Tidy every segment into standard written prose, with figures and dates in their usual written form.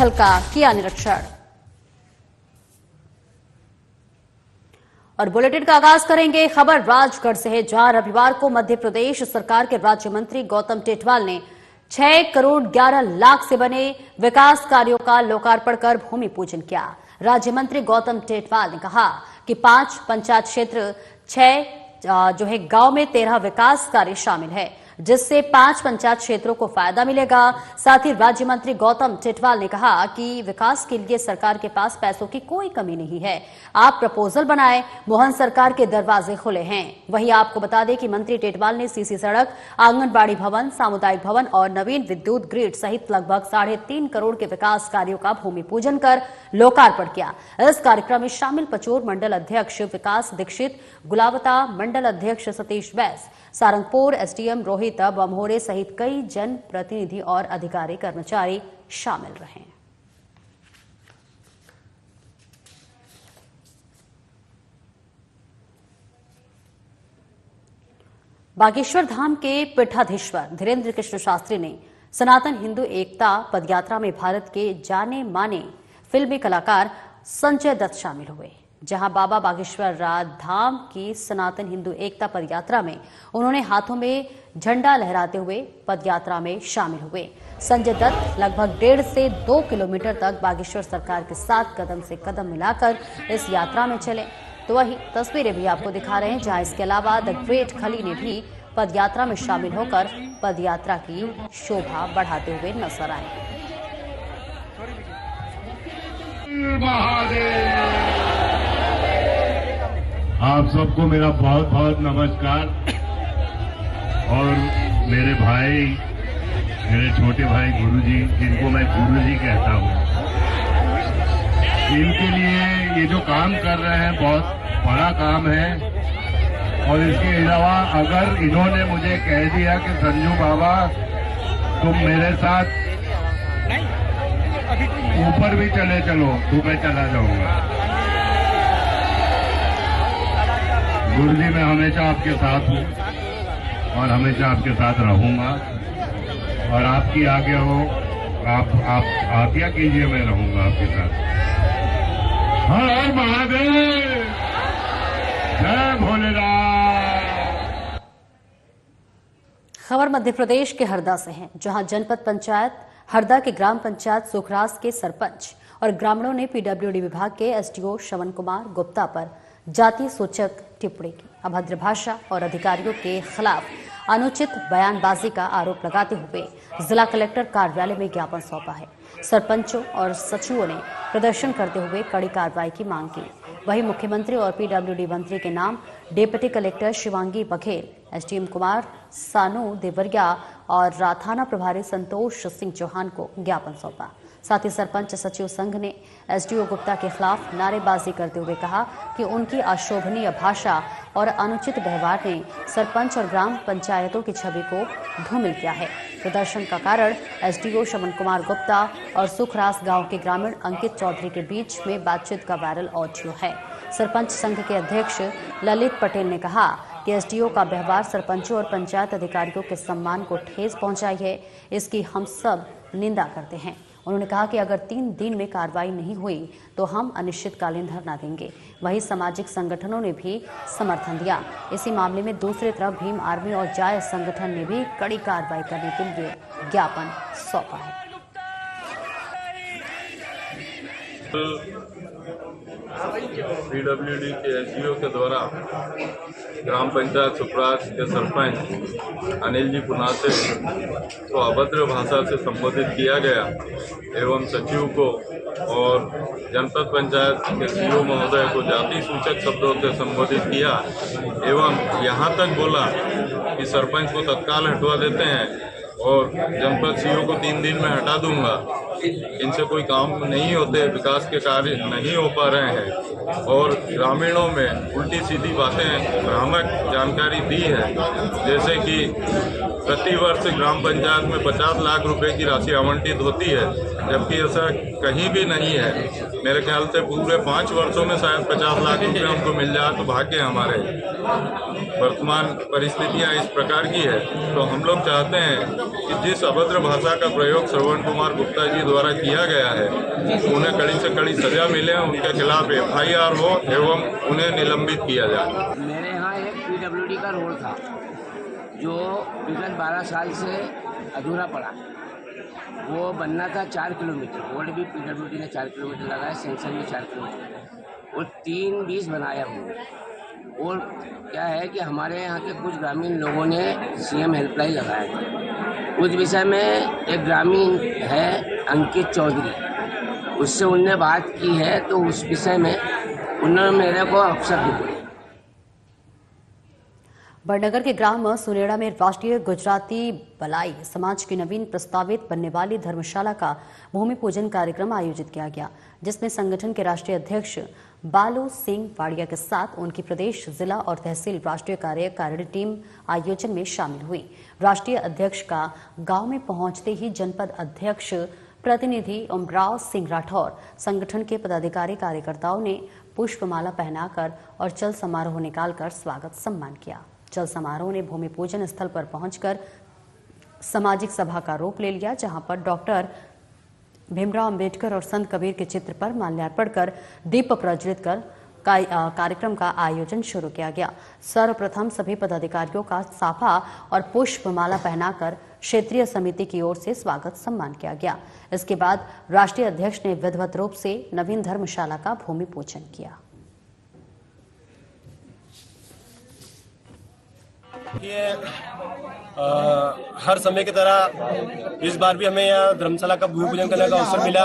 का किया निरीक्षण। और बुलेटिन का आगाज करेंगे खबर राजगढ़ से है, जहां रविवार को मध्य प्रदेश सरकार के राज्य मंत्री गौतम टेटवाल ने 6 करोड़ 11 लाख से बने विकास कार्यों का लोकार्पण कर भूमि पूजन किया। राज्य मंत्री गौतम टेटवाल ने कहा कि 5 पंचायत क्षेत्र 6 गांव में 13 विकास कार्य शामिल है, जिससे 5 पंचायत क्षेत्रों को फायदा मिलेगा। साथ ही राज्य मंत्री गौतम टेटवाल ने कहा कि विकास के लिए सरकार के पास पैसों की कोई कमी नहीं है, आप प्रपोजल बनाएं, मोहन सरकार के दरवाजे खुले हैं। वहीं आपको बता दें कि मंत्री टेटवाल ने सीसी सड़क, आंगनबाड़ी भवन, सामुदायिक भवन और नवीन विद्युत ग्रिड सहित लगभग 3.5 करोड़ के विकास कार्यों का भूमि पूजन कर लोकार्पण किया। इस कार्यक्रम में शामिल पचोर मंडल अध्यक्ष विकास दीक्षित, गुलावता मंडल अध्यक्ष सतीश बैस, सारंगपुर एसडीएम रोहित बमहोरे सहित कई जन प्रतिनिधि और अधिकारी कर्मचारी शामिल रहे। बागेश्वर धाम के पीठाधीश्वर धीरेन्द्र कृष्ण शास्त्री ने सनातन हिंदू एकता पदयात्रा में भारत के जाने माने फिल्मी कलाकार संजय दत्त शामिल हुए। जहां बाबा बागेश्वर धाम की सनातन हिंदू एकता पदयात्रा में उन्होंने हाथों में झंडा लहराते हुए पदयात्रा में शामिल हुए। संजय दत्त लगभग 1.5 से 2 किलोमीटर तक बागेश्वर सरकार के साथ कदम से कदम मिलाकर इस यात्रा में चले। तो वही तस्वीरें भी आपको दिखा रहे हैं, जहां इसके अलावा द ग्रेट खली ने भी पदयात्रा में शामिल होकर पदयात्रा की शोभा बढ़ाते हुए नजर आए। आप सबको मेरा बहुत बहुत नमस्कार। और मेरे भाई, मेरे छोटे भाई गुरुजी, जिनको मैं गुरुजी कहता हूँ, इनके लिए ये जो काम कर रहे हैं बहुत बड़ा काम है। और इसके अलावा अगर इन्होंने मुझे कह दिया कि संजू बाबा तुम मेरे साथ ऊपर भी चले चलो, तो मैं चला जाऊंगा। गुरुजी, मैं हमेशा आपके साथ हूँ और हमेशा आपके साथ रहूंगा। और आपकी आज्ञा हो, आप आज्ञा कीजिए, मैं रहूंगा आपके साथ। हर हर महादेव, जय भोलेनाथ। खबर मध्य प्रदेश के हरदा से है, जहां जनपद पंचायत हरदा के ग्राम पंचायत सुखरास के सरपंच और ग्रामीणों ने पीडब्ल्यूडी विभाग के एसडीओ श्रवण कुमार गुप्ता पर जाति सूचक टिप्पणी की, अभद्र भाषा और अधिकारियों के खिलाफ अनुचित बयानबाजी का आरोप लगाते हुए जिला कलेक्टर कार्यालय में ज्ञापन सौंपा है। सरपंचों और सचिवों ने प्रदर्शन करते हुए कड़ी कार्रवाई की मांग की। वहीं मुख्यमंत्री और पीडब्ल्यूडी मंत्री के नाम deputy collector Shivangi Baghel, SDM Kumar Sanu Deoria और थाना प्रभारी संतोष सिंह चौहान को ज्ञापन सौंपा। साथ ही सरपंच सचिव संघ ने एसडीओ गुप्ता के खिलाफ नारेबाजी करते हुए कहा कि उनकी अशोभनीय भाषा और अनुचित व्यवहार ने सरपंच और ग्राम पंचायतों की छवि को धूमिल किया है। प्रदर्शन का कारण एसडीओ श्रवण कुमार गुप्ता और सुखरास गांव के ग्रामीण अंकित चौधरी के बीच में बातचीत का वायरल ऑडियो है। सरपंच संघ के अध्यक्ष ललित पटेल ने कहा कि एसडीओ का व्यवहार सरपंचों और पंचायत अधिकारियों के सम्मान को ठेस पहुंचाई है, इसकी हम सब निंदा करते हैं। उन्होंने कहा कि अगर 3 दिन में कार्रवाई नहीं हुई तो हम अनिश्चितकालीन धरना देंगे। वहीं सामाजिक संगठनों ने भी समर्थन दिया। इसी मामले में दूसरी तरफ भीम आर्मी और जायज संगठन ने भी कड़ी कार्रवाई करने के लिए ज्ञापन सौंपा है। पीडब्ल्यूडी के एसडीओ के द्वारा ग्राम पंचायत सुखरास के सरपंच अनिल जी पुनासे को अभद्र भाषा से संबोधित किया गया एवं सचिव को और जनपद पंचायत के सीईओ महोदय को जाति सूचक शब्दों से संबोधित किया एवं यहाँ तक बोला कि सरपंच को तत्काल हटवा देते हैं और जनपद सीईओ को 3 दिन में हटा दूंगा। इनसे कोई काम नहीं होते, विकास के कार्य नहीं हो पा रहे हैं और ग्रामीणों में उल्टी सीधी बातें भ्रामक जानकारी दी है, जैसे कि प्रतिवर्ष ग्राम पंचायत में 50 लाख रुपए की राशि आवंटित होती है, जबकि ऐसा कहीं भी नहीं है। मेरे ख्याल से पूरे 5 वर्षों में शायद 50 लाख रुपए हमको मिल जाए तो भाग्य हमारे। वर्तमान परिस्थितियां इस प्रकार की है, तो हम लोग चाहते हैं कि जिस अभद्र भाषा का प्रयोग श्रवण कुमार गुप्ता जी द्वारा किया गया है, उन्हें कड़ी से कड़ी सजा मिले, उनके खिलाफ FIR हो एवं उन्हें निलंबित किया जाए। मेरे यहाँ एक PWD का रोड था जो विगत 12 साल से अधूरा पड़ा। वो बनना था 4 किलोमीटर, रोड भी PWD ने 4 किलोमीटर लगाया, सेंक्शन भी 4 किलोमीटर और 3-20 बनाया हुआ। और क्या है कि हमारे यहाँ के कुछ ग्रामीण लोगों ने CM हेल्पलाइन लगाया था। उस विषय में एक ग्रामीण है अंकित चौधरी, उससे उनने बात की है, तो उस विषय में उन्होंने मेरे को अवसर दिया। बड़नगर के ग्राम सुनेड़ा में राष्ट्रीय गुजराती भलाई समाज की नवीन प्रस्तावित बनने वाली धर्मशाला का भूमि पूजन कार्यक्रम आयोजित किया गया, जिसमें संगठन के राष्ट्रीय अध्यक्ष बालू सिंह वाड़िया के साथ उनकी प्रदेश, जिला और तहसील राष्ट्रीय कार्यकारिणी टीम आयोजन में शामिल हुई। राष्ट्रीय अध्यक्ष का गांव में पहुंचते ही जनपद अध्यक्ष प्रतिनिधि ओमराव सिंह राठौर, संगठन के पदाधिकारी कार्यकर्ताओं ने पुष्पमाला पहनाकर और चल समारोह निकालकर स्वागत सम्मान किया। चल समारोह ने भूमि पूजन स्थल पर पहुंचकर सामाजिक सभा का रूप ले लिया, जहां पर डॉक्टर भीमराव अंबेडकर और संत कबीर के चित्र पर माल्यार्पण कर दीप प्रज्वलित कर कार्यक्रम का आयोजन शुरू किया गया। सर्वप्रथम सभी पदाधिकारियों का साफा और पुष्पमाला पहनाकर क्षेत्रीय समिति की ओर से स्वागत सम्मान किया गया। इसके बाद राष्ट्रीय अध्यक्ष ने विधिवत रूप से नवीन धर्मशाला का भूमि पूजन किया। ये हर समय की तरह इस बार भी हमें यहाँ धर्मशाला का भूमि पूजन करने का अवसर मिला।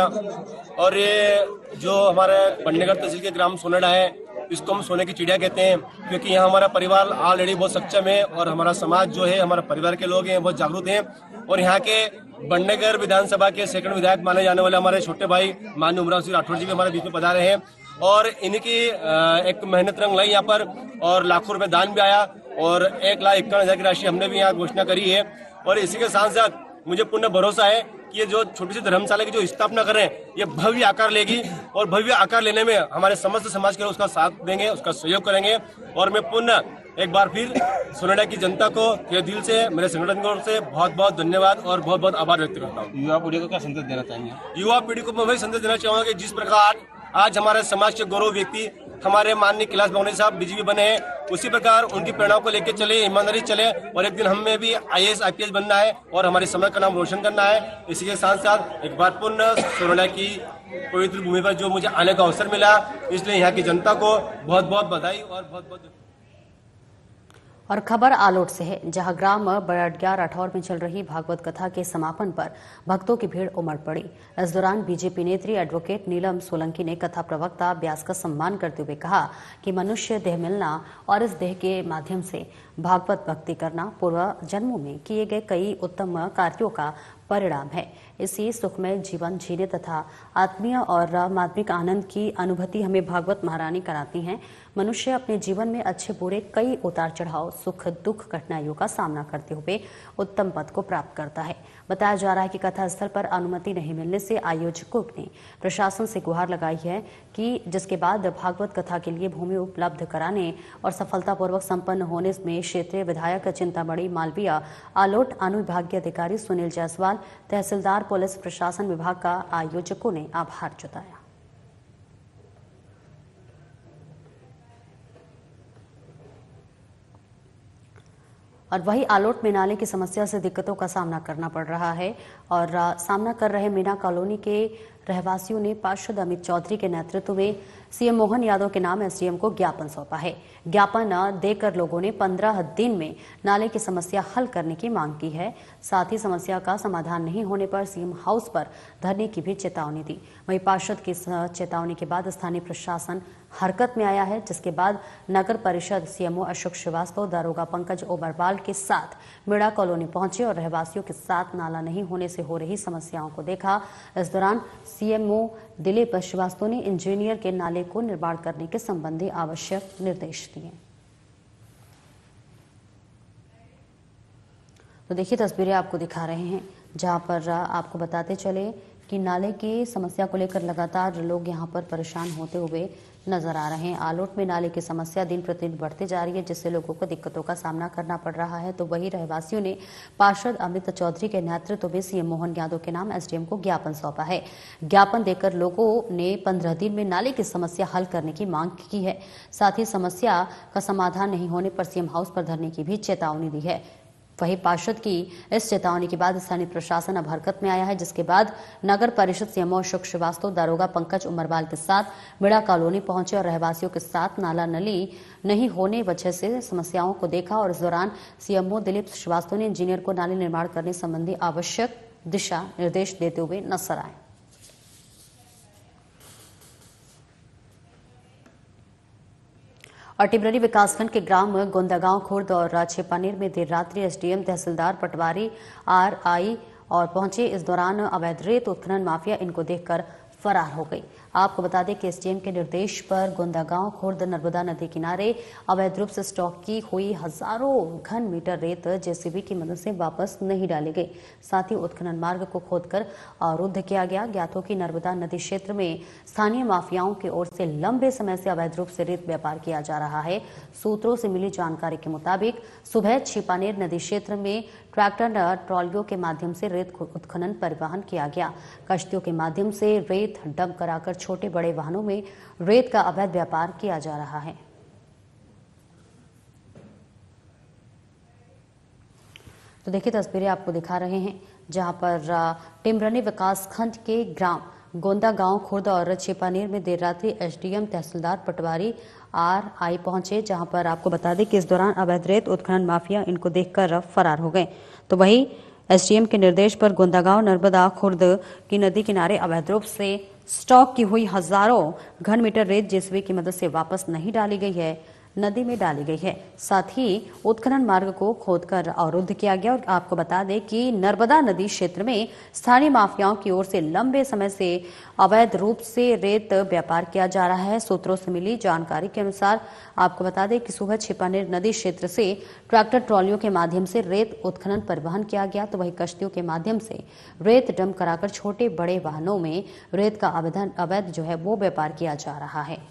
और ये जो हमारे बड़नगर तहसील के ग्राम सोनेड़ा है, इसको हम सोने की चिड़िया कहते हैं, क्योंकि यहाँ हमारा परिवार ऑलरेडी बहुत सक्षम है और हमारा समाज जो है, हमारा परिवार के लोग हैं बहुत जागरूक हैं। और यहाँ के बड़नगर विधानसभा के सेकंड विधायक माने जाने वाले हमारे छोटे भाई माननीय ओमराव सिंह राठौर जी भी हमारे बीच में पधारे हैं और इनकी एक मेहनत रंग लाई यहाँ पर और लाखों रुपए दान भी आया और 1,51,000 की राशि हमने भी यहाँ घोषणा करी है। और इसी के साथ साथ मुझे पूर्ण भरोसा है कि ये जो छोटी सी धर्मशाला की जो स्थापना कर रहे हैं, ये भव्य आकार लेगी और भव्य आकार लेने में हमारे समस्त समाज के लोग उसका साथ देंगे, उसका सहयोग करेंगे। और मैं पुनः एक बार फिर सोनेड़ा की जनता को ये दिल से, मेरे संगठन की ओर से बहुत बहुत धन्यवाद और बहुत बहुत आभार व्यक्त करता हूँ। युवा पीढ़ी को क्या संदेश देना चाहेंगे? युवा पीढ़ी को मैं वही संदेश देना चाहूंगा कि जिस प्रकार आज हमारे समाज के गौरव व्यक्ति हमारे माननीय कैलाश भवनी साहब DGP बने हैं, उसी प्रकार उनकी प्रेरणा को लेकर चले, ईमानदारी चले और एक दिन हमें भी IAS IPS बनना है और हमारे समाज का नाम रोशन करना है। इसी के साथ साथ एक बार पुनः सोनेड़ा की पवित्र भूमि पर जो मुझे आने का अवसर मिला, इसलिए यहाँ की जनता को बहुत बहुत बधाई और बहुत बहुत। और खबर आलोट से है, जहां ग्राम बड़डिया राठौर में चल रही भागवत कथा के समापन पर भक्तों की भीड़ उमड़ पड़ी। इस दौरान बीजेपी नेत्री एडवोकेट नीलम सोलंकी ने कथा प्रवक्ता व्यास का सम्मान करते हुए कहा कि मनुष्य देह मिलना और इस देह के माध्यम से भागवत भक्ति करना पूर्व जन्मों में किए गए कई उत्तम कार्यों का परिणाम है। इसी सुखमय जीवन जीने तथा आत्मीय और मात्मिक आनंद की अनुभूति हमें भागवत महारानी कराती हैं। मनुष्य अपने जीवन में अच्छे बुरे कई उतार चढ़ाव, सुख दुख, कठिनाइयों का सामना करते हुए उत्तम पद को प्राप्त करता है। बताया जा रहा है कि कथा स्थल पर अनुमति नहीं मिलने से आयोजकों ने प्रशासन से गुहार लगाई है कि जिसके बाद भागवत कथा के लिए भूमि उपलब्ध कराने और सफलतापूर्वक संपन्न होने में क्षेत्रीय विधायक चिंतामणि मालवीय, आलोट अनुविभागीय अधिकारी सुनील जायसवाल, तहसीलदार, पुलिस प्रशासन विभाग का आयोजकों ने आभार जताया। और वही आलोट में नाले की समस्या से दिक्कतों का सामना करना पड़ रहा है और सामना कर रहे मीना कॉलोनी के रहवासियों ने पार्षद अमित चौधरी के नेतृत्व में सीएम मोहन यादव के नाम SDM को ज्ञापन सौंपा है। ज्ञापन देकर लोगों ने 15 दिन में नाले की समस्या हल करने की मांग की है। साथ ही समस्या का समाधान नहीं होने पर सीएम हाउस पर धरने की भी चेतावनी दी। वहीं पार्षद की चेतावनी के बाद स्थानीय प्रशासन हरकत में आया है, जिसके बाद नगर परिषद CMO अशोक श्रीवास्तव, दारोगा पंकज ओबरवाल के साथ मीणा कॉलोनी पहुंचे और रहवासियों के साथ नाला नहीं होने से हो रही समस्याओं को देखा। इस दौरान CMO दिलीप श्रीवास्तव ने इंजीनियर के नाले को निर्माण करने के संबंधी आवश्यक निर्देश दिए। तो देखिए तस्वीरें आपको दिखा रहे हैं, जहां पर आपको बताते चले कि नाले की समस्या को लेकर लगातार लोग यहां पर परेशान होते हुए नजर आ रहे हैं। आलोट में नाले की समस्या दिन प्रतिदिन बढ़ती जा रही है, जिससे लोगों को दिक्कतों का सामना करना पड़ रहा है। तो वही रहवासियों ने पार्षद अमृत चौधरी के नेतृत्व में सीएम मोहन यादव के नाम एसडीएम को ज्ञापन सौंपा है। ज्ञापन देकर लोगों ने 15 दिन में नाले की समस्या हल करने की मांग की है। साथ ही समस्या का समाधान नहीं होने पर सीएम हाउस पर धरने की भी चेतावनी दी है। वहीं पार्षद की इस चेतावनी के बाद स्थानीय प्रशासन अब हरकत में आया है, जिसके बाद नगर परिषद सीएमओ अशोक श्रीवास्तव दारोगा पंकज उमरवाल के साथ मिड़ा कॉलोनी पहुंचे और रहवासियों के साथ नाला नली नहीं होने वजह से समस्याओं को देखा। और इस दौरान सीएमओ दिलीप श्रीवास्तव ने इंजीनियर को नाले निर्माण करने संबंधी आवश्यक दिशा निर्देश देते हुए नजर आए। और टिमरनी विकासखंड के ग्राम गोंदागांव खुर्द और छिपानेर में देर रात्रि एसडीएम तहसीलदार पटवारी आरआई और पहुंचे। इस दौरान अवैध रेत उत्खनन माफिया इनको देखकर फरार हो गई। आपको बता दें कि एसडीएम के निर्देश पर गोंदागांव खुर्द नर्मदा नदी किनारे अवैध रूप से स्टॉक की हुई हजारों घन मीटर रेत जेसीबी की मदद से वापस नहीं डाली गई। साथ ही उत्खनन मार्ग को खोदकर अवरुद्ध किया गया। ज्ञात हो कि नर्मदा नदी क्षेत्र में स्थानीय माफियाओं की ओर से लंबे समय से अवैध रूप से रेत व्यापार किया जा रहा है। सूत्रों से मिली जानकारी के मुताबिक सुबह छिपानेर नदी क्षेत्र में ट्रैक्टर ट्रॉलियों के माध्यम से रेत उत्खनन परिवहन किया गया। कश्तियों के माध्यम से रेत डंप कराकर छोटे बड़े वाहनों में रेत का अवैध व्यापार किया जा रहा है। तो देखिए तस्वीरें आपको दिखा रहे हैं, जहां पर टिमरनी विकासखंड के ग्राम गोंदागांव खुर्द और छिपानेर में देर रात्रि एसडीएम तहसीलदार पटवारी आरआई पहुंचे, जहां पर आपको बता दें कि इस दौरान अवैध रेत उत्खनन माफिया इनको देखकर फरार हो गए। तो वही एसडीएम के निर्देश पर गोंदागांव नर्मदा खुर्द की नदी किनारे अवैध रूप से स्टॉक की हुई हजारों घन मीटर रेत जेसीबी की मदद से वापस नहीं डाली गई है, नदी में डाली गई है। साथ ही उत्खनन मार्ग को खोदकर अवरुद्ध किया गया। और आपको बता दें कि नर्मदा नदी क्षेत्र में स्थानीय माफियाओं की ओर से लंबे समय से अवैध रूप से रेत व्यापार किया जा रहा है। सूत्रों से मिली जानकारी के अनुसार आपको बता दें कि सुबह छिपानेर नदी क्षेत्र से ट्रैक्टर ट्रॉलियों के माध्यम से रेत उत्खनन परिवहन किया गया। तो वही कश्तियों के माध्यम से रेत डंप कराकर छोटे बड़े वाहनों में रेत का अवैध जो है वो व्यापार किया जा रहा है।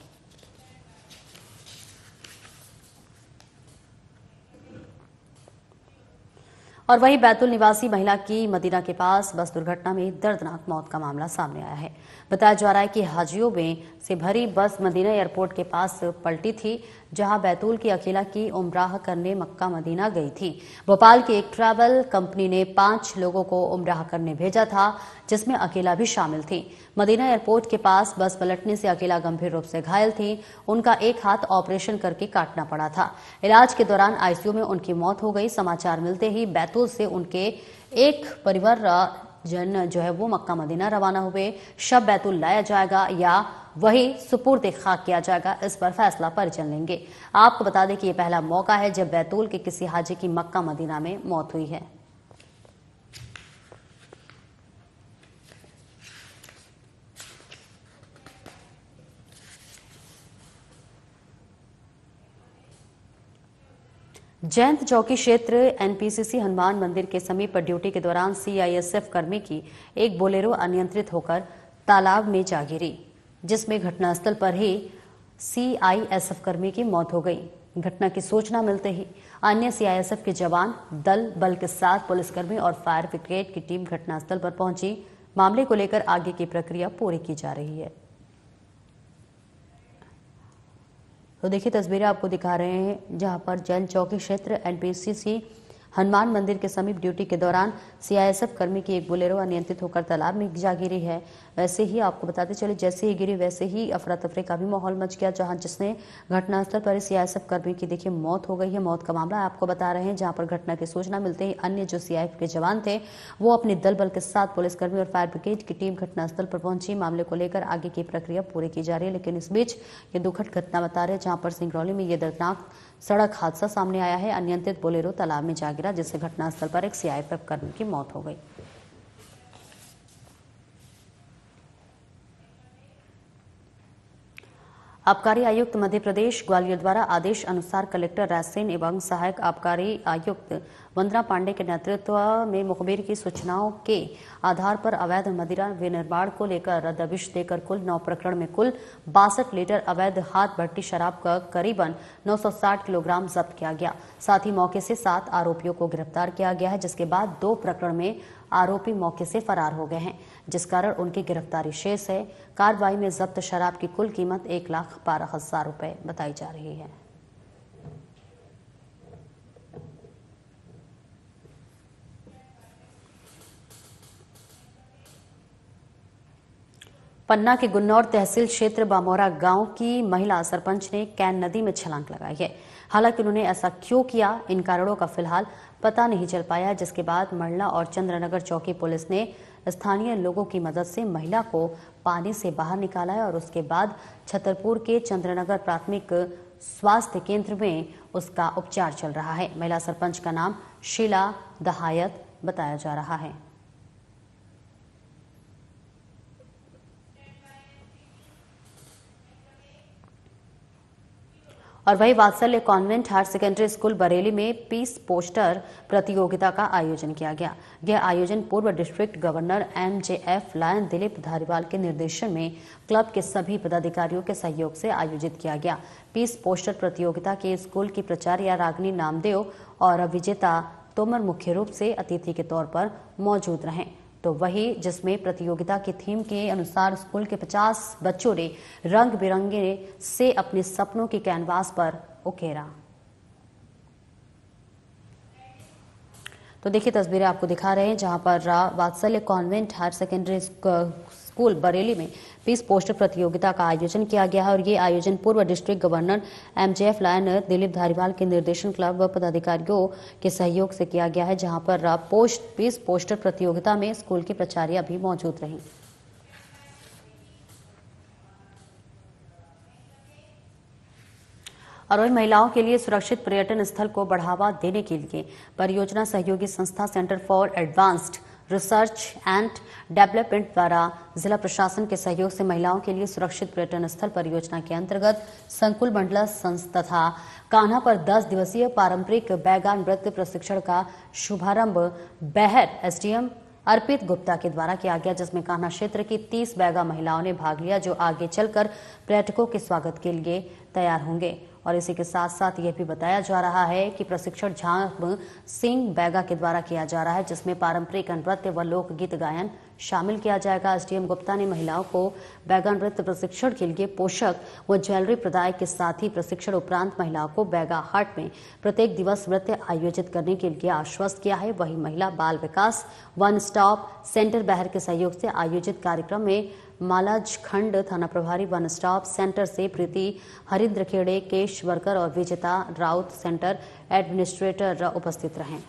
और वहीं बैतूल निवासी महिला की मदीना के पास बस दुर्घटना में दर्दनाक मौत का मामला सामने आया है। बताया जा रहा है कि हाजियों में से भरी बस मदीना एयरपोर्ट के पास पलटी थी, जहां बैतूल की अकीला की उम्राह करने मक्का मदीना गई थी। भोपाल की एक ट्रैवल कंपनी ने 5 लोगों को उम्राह करने भेजा था, जिसमें अकेला भी शामिल थी। मदीना एयरपोर्ट के पास बस पलटने से अकेला गंभीर रूप से घायल थी। उनका एक हाथ ऑपरेशन करके काटना पड़ा था। इलाज के दौरान आईसीयू में उनकी मौत हो गई। समाचार मिलते ही बैतूल से उनके एक परिवार जन जो है वो मक्का मदीना रवाना हुए। शव बैतूल लाया जाएगा या वही सुपुर्द खाक किया जाएगा, इस पर फैसला परिजन लेंगे। आपको बता दें कि यह पहला मौका है जब बैतूल के किसी हाजी की मक्का मदीना में मौत हुई है। जयंत चौकी क्षेत्र एनपीसीसी हनुमान मंदिर के समीप ड्यूटी के दौरान सीआईएसएफ कर्मी की एक बोलेरो अनियंत्रित होकर तालाब में जा गिरी, जिसमें घटनास्थल पर ही सीआईएसएफ कर्मी की मौत हो गई। घटना की सूचना मिलते ही अन्य सीआईएसएफ के जवान दल बल के साथ पुलिसकर्मी और फायर ब्रिगेड की टीम घटनास्थल पर पहुंची। मामले को लेकर आगे की प्रक्रिया पूरी की जा रही है। तो देखिए तस्वीरें आपको दिखा रहे हैं, जहां पर जैन चौकी क्षेत्र एनपीसीसी हनुमान मंदिर के समीप ड्यूटी के दौरान सीआईएसएफ कर्मी की एक बोलेरो अनियंत्रित होकर तालाब में जा गिरी है। वैसे ही आपको बताते चले, जैसे ही गिरी वैसे ही अफरा तफरी का भी माहौल मच गया, जहां जिसने घटनास्थल पर सीआईएसएफ कर्मी की देखिए मौत हो गई है। मौत का मामला आपको बता रहे हैं, जहां पर घटना की सूचना मिलते ही अन्य जो सीआईएफ के जवान थे वो अपने दल बल के साथ पुलिसकर्मी और फायर ब्रिगेड की टीम घटनास्थल पर पहुंची। मामले को लेकर आगे की प्रक्रिया पूरी की जा रही है। लेकिन इस बीच ये दुखद घटना बता रहे, जहां पर सिंगरौली में ये दर्दनाक सड़क हादसा सामने आया है। अनियंत्रित बोलेरो तालाब में जा गिरा, जिससे घटनास्थल पर एक सीआईएसएफ कर्मी की मौत हो गई। आबकारी आयुक्त मध्य प्रदेश ग्वालियर द्वारा आदेश अनुसार कलेक्टर रायसेन एवं सहायक आबकारी आयुक्त वंदना पांडे के नेतृत्व में मुखबिर की सूचनाओं के आधार पर अवैध मदिरा विनिर्माण को लेकर दबिश देकर कुल 9 प्रकरण में कुल 62 लीटर अवैध हाथ भट्टी शराब का करीबन 960 किलोग्राम जब्त किया गया। साथ ही मौके से 7 आरोपियों को गिरफ्तार किया गया है, जिसके बाद 2 प्रकरण में आरोपी मौके से फरार हो गए हैं, जिस कारण उनकी गिरफ्तारी शेष है। कार्रवाई में जब्त शराब की कुल कीमत 1,12,000 रुपए बताई जा रही है। पन्ना के गुन्नौर तहसील क्षेत्र बामोरा गांव की महिला सरपंच ने कैन नदी में छलांग लगाई है। हालांकि उन्होंने ऐसा क्यों किया, इन कारणों का फिलहाल पता नहीं चल पाया, जिसके बाद मंडला और चंद्रनगर चौकी पुलिस ने स्थानीय लोगों की मदद से महिला को पानी से बाहर निकाला है और उसके बाद छतरपुर के चंद्रनगर प्राथमिक स्वास्थ्य केंद्र में उसका उपचार चल रहा है। महिला सरपंच का नाम शीला दहायत बताया जा रहा है। और वही Vatsalya convent higher secondary school Bareilly में पीस पोस्टर प्रतियोगिता का आयोजन किया गया। यह आयोजन पूर्व district governor MJF lion Dilip Dhariwal के निर्देशन में क्लब के सभी पदाधिकारियों के सहयोग से आयोजित किया गया। पीस पोस्टर प्रतियोगिता के स्कूल की प्राचार्य रागिनी नामदेव और विजेता तोमर मुख्य रूप से अतिथि के तौर पर मौजूद रहे। तो वही जिसमें प्रतियोगिता की थीम के अनुसार स्कूल के 50 बच्चों ने रंग बिरंगे से अपने सपनों की कैनवास पर उकेरा। तो देखिए तस्वीरें आपको दिखा रहे हैं जहां पर Vatsalya convent higher secondary school Bareilly में पीस पोस्टर प्रतियोगिता का आयोजन किया गया है और ये आयोजन पूर्व district governor MJF lion Dilip Dhariwal के निर्देशन क्लब व पदाधिकारियों के सहयोग से किया गया है, जहां पर पीस पोस्टर प्रतियोगिता में स्कूल की प्राचार्य भी मौजूद रही। और वही महिलाओं के लिए सुरक्षित पर्यटन स्थल को बढ़ावा देने के लिए परियोजना सहयोगी संस्था centre for advanced research and development द्वारा जिला प्रशासन के सहयोग से महिलाओं के लिए सुरक्षित पर्यटन स्थल परियोजना के अंतर्गत संकुल मंडला तथा कान्हा पर 10 दिवसीय पारंपरिक बैगा नृत्य प्रशिक्षण का शुभारंभ बैहर SDM अर्पित गुप्ता के द्वारा किया गया, जिसमें कान्हा क्षेत्र की 30 बैगा महिलाओं ने भाग लिया, जो आगे चलकर पर्यटकों के स्वागत के लिए तैयार होंगे। और इसी के साथ साथ यह भी बताया जा रहा है कि प्रशिक्षण झांग सिंह बैगा के द्वारा किया जा रहा है, जिसमें पारंपरिक नृत्य व लोकगीत गायन शामिल किया जाएगा। SDM गुप्ता ने महिलाओं को बैगा नृत्य प्रशिक्षण के लिए पोषक व ज्वेलरी प्रदाय के साथ ही प्रशिक्षण उपरांत महिलाओं को बैगा हाट में प्रत्येक दिवस नृत्य आयोजित करने के लिए आश्वस्त किया है। वहीं महिला बाल विकास वन स्टॉप सेंटर बैहर के सहयोग से आयोजित कार्यक्रम में मालाज खंड थाना प्रभारी वन स्टॉप सेंटर से प्रीति हरिंद्र खेड़े, केश वर्कर और विजेता राउत सेंटर एडमिनिस्ट्रेटर उपस्थित रहे।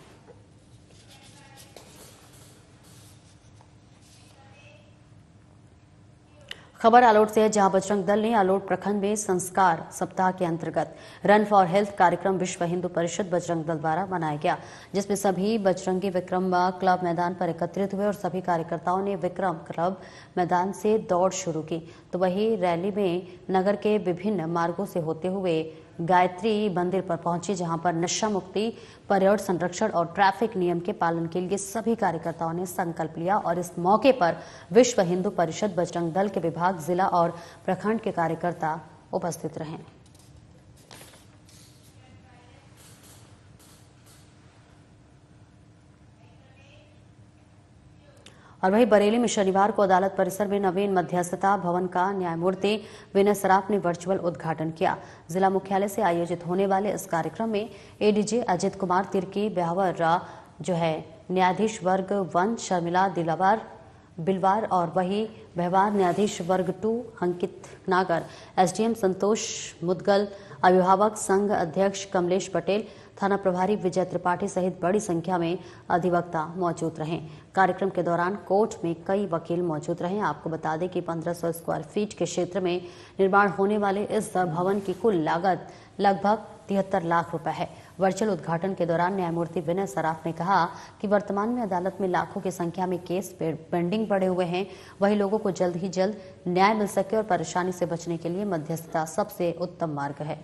खबर आलोट से है, जहां बजरंग दल ने आलोट प्रखंड में संस्कार सप्ताह के अंतर्गत रन फॉर हेल्थ कार्यक्रम विश्व हिंदू परिषद बजरंग दल द्वारा मनाया गया, जिसमें सभी बजरंगी विक्रम क्लब मैदान पर एकत्रित हुए और सभी कार्यकर्ताओं ने विक्रम क्लब मैदान से दौड़ शुरू की। तो वही रैली में नगर के विभिन्न मार्गों से होते हुए गायत्री मंदिर पर पहुंची, जहां पर नशा मुक्ति, पर्यावरण संरक्षण और ट्रैफिक नियम के पालन के लिए सभी कार्यकर्ताओं ने संकल्प लिया। और इस मौके पर विश्व हिंदू परिषद बजरंग दल के विभाग, जिला और प्रखंड के कार्यकर्ता उपस्थित रहे। और वहीं बरेली में शनिवार को अदालत परिसर में नवीन मध्यस्थता भवन का न्यायमूर्ति विनय सराफ ने वर्चुअल उद्घाटन किया। जिला मुख्यालय से आयोजित होने वाले इस कार्यक्रम में ADG अजित कुमार तिर्की ब्यावर न्यायाधीश वर्ग 1 शर्मिला बिलवार और वही व्यवहार न्यायाधीश वर्ग 2 अंकित नागर, SDM संतोष मुदगल, अभिभावक संघ अध्यक्ष कमलेश पटेल, थाना प्रभारी विजय त्रिपाठी सहित बड़ी संख्या में अधिवक्ता मौजूद रहे। कार्यक्रम के दौरान कोर्ट में कई वकील मौजूद रहे। आपको बता दें कि 1500 स्क्वायर फीट के क्षेत्र में निर्माण होने वाले इस भवन की कुल लागत लगभग 73 लाख रुपए है वर्चुअल उद्घाटन के दौरान न्यायमूर्ति विनय सराफ ने कहा कि वर्तमान में अदालत में लाखों की संख्या में केस पेंडिंग पड़े हुए हैं। वहीं लोगों को जल्द ही जल्द न्याय मिल सके और परेशानी से बचने के लिए मध्यस्थता सबसे उत्तम मार्ग है।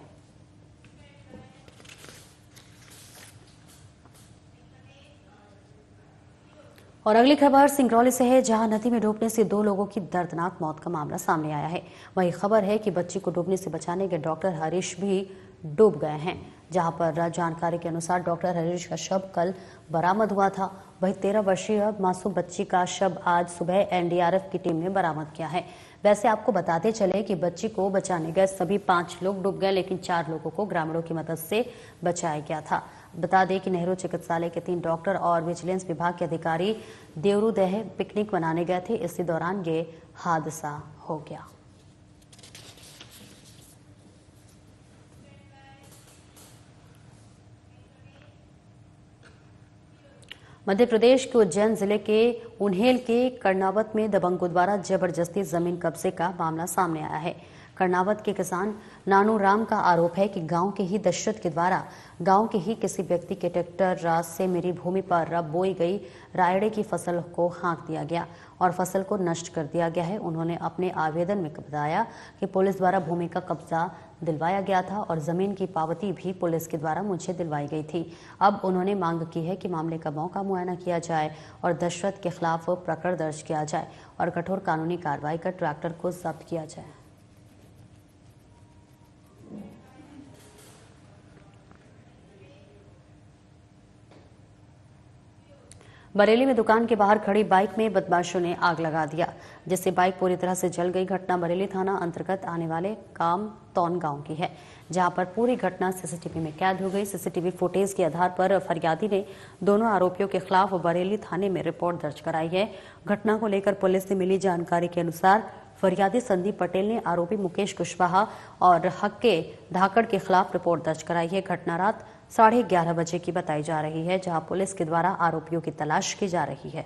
और अगली खबर सिंगरौली से है, जहां नदी में डूबने से 2 लोगों की दर्दनाक मौत का मामला सामने आया है। वही खबर है कि बच्ची को डूबने से बचाने गए डॉक्टर हरीश भी डूब गए हैं, जहां पर जानकारी के अनुसार डॉक्टर हरीश का शव कल बरामद हुआ था। वही 13 वर्षीय मासूम बच्ची का शव आज सुबह एनडीआरएफ की टीम ने बरामद किया है। वैसे आपको बताते चले कि बच्ची को बचाने गए सभी 5 लोग डूब गए, लेकिन 4 लोगों को ग्रामीणों की मदद से बचाया गया था। बता दें कि नेहरू चिकित्सालय के 3 डॉक्टर और विजिलेंस विभाग के अधिकारी देवरूदह पिकनिक मनाने गए थे। इसी दौरान ये हादसा हो गया। मध्य प्रदेश के उज्जैन जिले के उन्हेल के कर्नावत में दबंगों द्वारा जबरदस्ती जमीन कब्जे का मामला सामने आया है। कर्नावत के किसान नानू राम का आरोप है कि गांव के ही दशरथ के द्वारा गांव के ही किसी व्यक्ति के ट्रैक्टर राज से मेरी भूमि पर बोई गई रायड़े की फसल को हाँक दिया गया और फसल को नष्ट कर दिया गया है। उन्होंने अपने आवेदन में बताया कि पुलिस द्वारा भूमि का कब्जा दिलवाया गया था और जमीन की पावती भी पुलिस के द्वारा मुझे दिलवाई गई थी। अब उन्होंने मांग की है कि मामले का मौका मुआयना किया जाए और दशरथ के खिलाफ प्रकरण दर्ज किया जाए और कठोर कानूनी कार्रवाई कर ट्रैक्टर को जब्त किया जाए। बरेली में दुकान के बाहर खड़ी बाइक में बदमाशों ने आग लगा दिया, जिससे बाइक पूरी तरह से जल गई। घटना बरेली थाना अंतर्गत आने वाले कामतौन गांव की है, जहां पर पूरी घटना सीसीटीवी में कैद हो गई। सीसीटीवी फुटेज के आधार पर फरियादी ने दोनों आरोपियों के खिलाफ बरेली थाने में रिपोर्ट दर्ज कराई है। घटना को लेकर पुलिस से मिली जानकारी के अनुसार फरियादी संदीप पटेल ने आरोपी मुकेश कुशवाहा और हक्के धाकड़ के खिलाफ रिपोर्ट दर्ज कराई है। घटना रात 11:30 बजे की बताई जा रही है, जहां पुलिस के द्वारा आरोपियों की तलाश की जा रही है।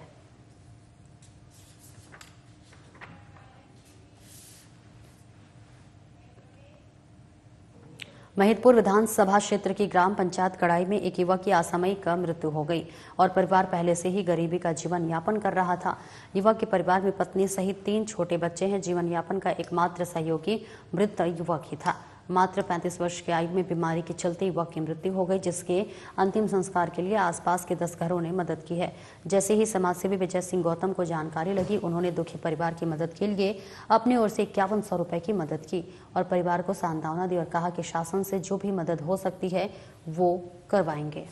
महिदपुर विधानसभा क्षेत्र की ग्राम पंचायत कड़ाई में एक युवक की असामयिक मृत्यु हो गई और परिवार पहले से ही गरीबी का जीवन यापन कर रहा था। युवक के परिवार में पत्नी सहित 3 छोटे बच्चे हैं। जीवन यापन का एकमात्र सहयोगी मृत युवक ही था। मात्र 35 वर्ष की आयु में बीमारी के चलते युवक की मृत्यु हो गई, जिसके अंतिम संस्कार के लिए आसपास के 10 घरों ने मदद की है। जैसे ही समाजसेवी विजय सिंह गौतम को जानकारी लगी, उन्होंने दुखी परिवार की मदद के लिए अपनी ओर से 5100 रुपए की मदद की और परिवार को सांत्वना दी और कहा कि शासन से जो भी मदद हो सकती है वो करवाएंगे।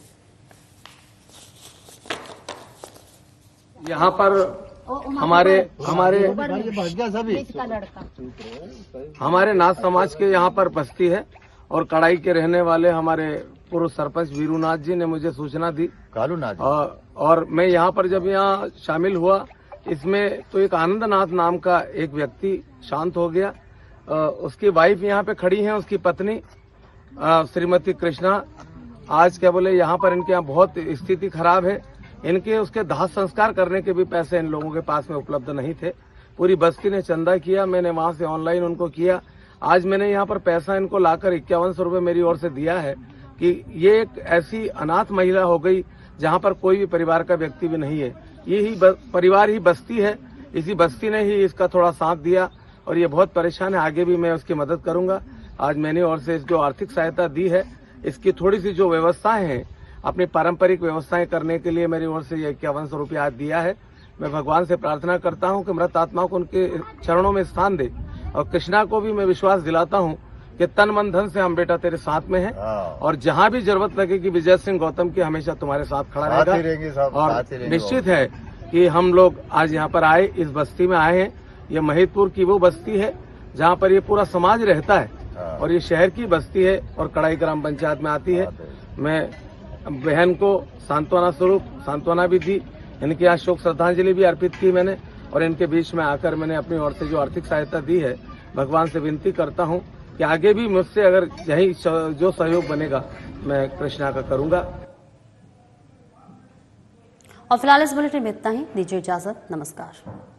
यहाँ पर हमारे नाथ समाज के यहाँ पर बस्ती है और कड़ाई के रहने वाले हमारे पूर्व सरपंच वीरूनाथ जी ने मुझे सूचना दी और मैं यहाँ पर जब यहाँ शामिल हुआ, इसमें तो एक आनंदनाथ नाम का एक व्यक्ति शांत हो गया। उसकी वाइफ यहाँ पे खड़ी है, उसकी पत्नी श्रीमती कृष्णा। आज क्या बोले, यहाँ पर इनके यहाँ बहुत स्थिति खराब है। इनके उसके दाह संस्कार करने के भी पैसे इन लोगों के पास में उपलब्ध नहीं थे। पूरी बस्ती ने चंदा किया, मैंने वहां से ऑनलाइन उनको किया। आज मैंने यहाँ पर पैसा इनको लाकर 5100 रुपए मेरी ओर से दिया है कि ये एक ऐसी अनाथ महिला हो गई जहाँ पर कोई भी परिवार का व्यक्ति भी नहीं है। यही परिवार ही बस्ती है, इसी बस्ती ने ही इसका थोड़ा साथ दिया और ये बहुत परेशान है। आगे भी मैं उसकी मदद करूंगा। आज मैंने ओर से जो आर्थिक सहायता दी है, इसकी थोड़ी सी जो व्यवस्थाएं हैं, अपनी पारंपरिक व्यवस्थाएं करने के लिए मेरी ओर से ये 5100 रुपया आज दिया है। मैं भगवान से प्रार्थना करता हूं कि मृत आत्मा को उनके चरणों में स्थान दे और कृष्णा को भी मैं विश्वास दिलाता हूं कि तन मन धन से हम बेटा तेरे साथ में हैं और जहां भी जरूरत लगेगी विजय सिंह गौतम की हमेशा तुम्हारे साथ खड़ा रहेगा। और निश्चित है कि हम लोग आज यहाँ पर आए, इस बस्ती में आए हैं। ये महिदपुर की वो बस्ती है जहाँ पर ये पूरा समाज रहता है और ये शहर की बस्ती है और कड़ाई ग्राम पंचायत में आती है। मैं बहन को सांत्वना स्वरूप सांत्वना भी दी, इनके यहाँ शोक श्रद्धांजलि भी अर्पित की मैंने और इनके बीच में आकर मैंने अपनी ओर से जो आर्थिक सहायता दी है, भगवान से विनती करता हूँ कि आगे भी मुझसे अगर यही जो सहयोग बनेगा मैं कृष्णा का करूंगा। और फिलहाल इस बुलेटिन में इतना ही। दीजिए इजाजत। नमस्कार।